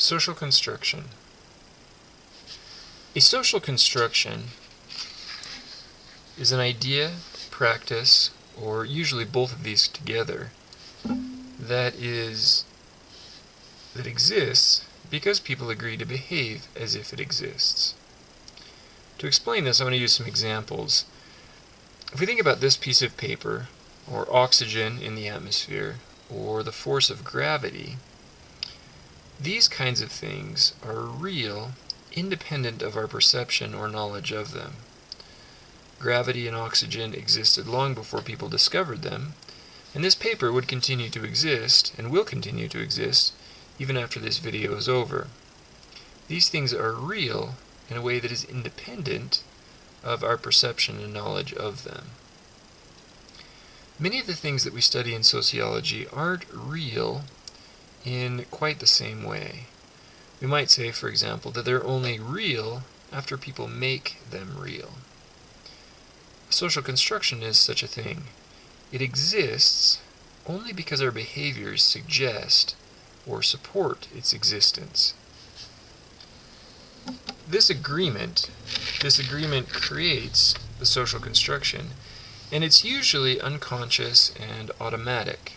Social construction. A social construction is an idea, practice, or usually both of these together, that exists because people agree to behave as if it exists. To explain this, I want to use some examples. If we think about this piece of paper, or oxygen in the atmosphere, or the force of gravity, these kinds of things are real, independent of our perception or knowledge of them. Gravity and oxygen existed long before people discovered them, and this paper would continue to exist, and will continue to exist, even after this video is over. These things are real in a way that is independent of our perception and knowledge of them. Many of the things that we study in sociology aren't real in quite the same way. We might say, for example, that they're only real after people make them real. Social construction is such a thing. It exists only because our behaviors suggest or support its existence. This agreement creates the social construction, and it's usually unconscious and automatic.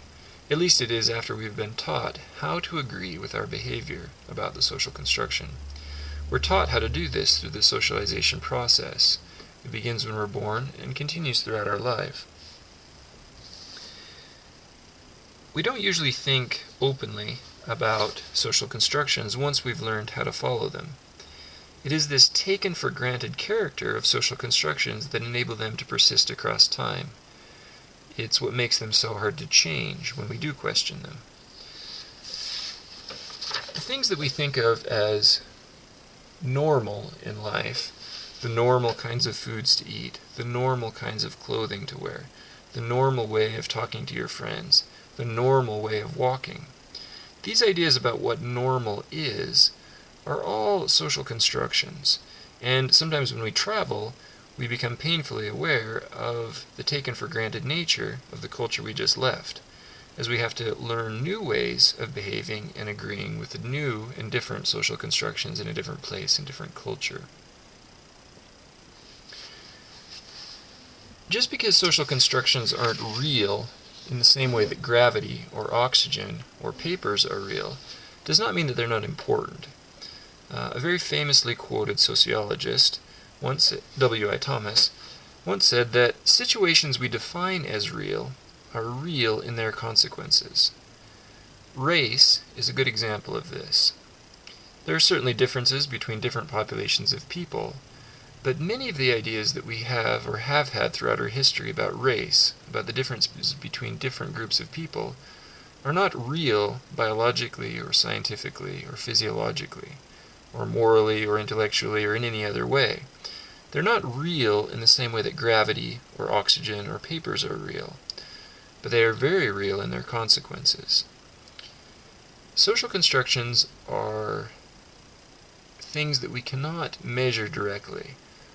At least it is after we've been taught how to agree with our behavior about the social construction. We're taught how to do this through the socialization process. It begins when we're born and continues throughout our life. We don't usually think openly about social constructions once we've learned how to follow them. It is this taken for granted character of social constructions that enable them to persist across time. It's what makes them so hard to change when we do question them. The things that we think of as normal in life, the normal kinds of foods to eat, the normal kinds of clothing to wear, the normal way of talking to your friends, the normal way of walking. These ideas about what normal is are all social constructions, and sometimes when we travel, we become painfully aware of the taken-for-granted nature of the culture we just left, as we have to learn new ways of behaving and agreeing with the new and different social constructions in a different place and different culture. Just because social constructions aren't real in the same way that gravity or oxygen or papers are real, does not mean that they're not important. A very famously quoted sociologist, W.I. Thomas, once said that situations we define as real are real in their consequences. Race is a good example of this. There are certainly differences between different populations of people, but many of the ideas that we have or have had throughout our history about race, about the differences between different groups of people, are not real biologically or scientifically or physiologically, or morally or intellectually or in any other way. They're not real in the same way that gravity or oxygen or papers are real, but they are very real in their consequences. Social constructions are things that we cannot measure directly.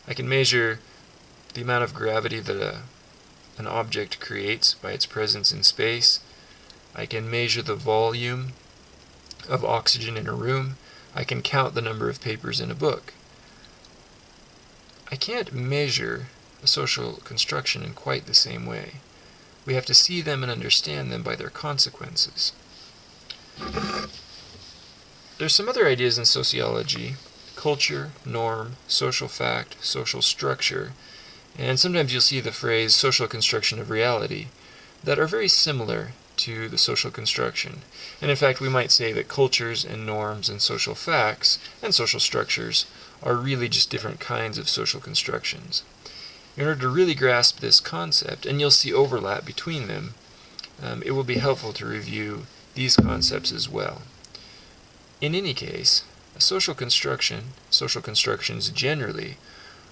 I can measure the amount of gravity that an object creates by its presence in space. I can measure the volume of oxygen in a room. I can count the number of papers in a book. I can't measure a social construction in quite the same way. We have to see them and understand them by their consequences. There's some other ideas in sociology: culture, norm, social fact, social structure, and sometimes you'll see the phrase social construction of reality, that are very similar to the social construction. And in fact, we might say that cultures and norms and social facts and social structures are really just different kinds of social constructions. In order to really grasp this concept, and you'll see overlap between them, it will be helpful to review these concepts as well. In any case, a social construction, social constructions generally,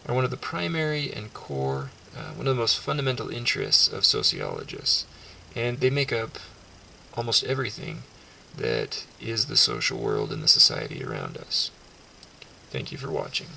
are one of the primary and core, one of the most fundamental interests of sociologists, and they make up almost everything that is the social world and the society around us. Thank you for watching.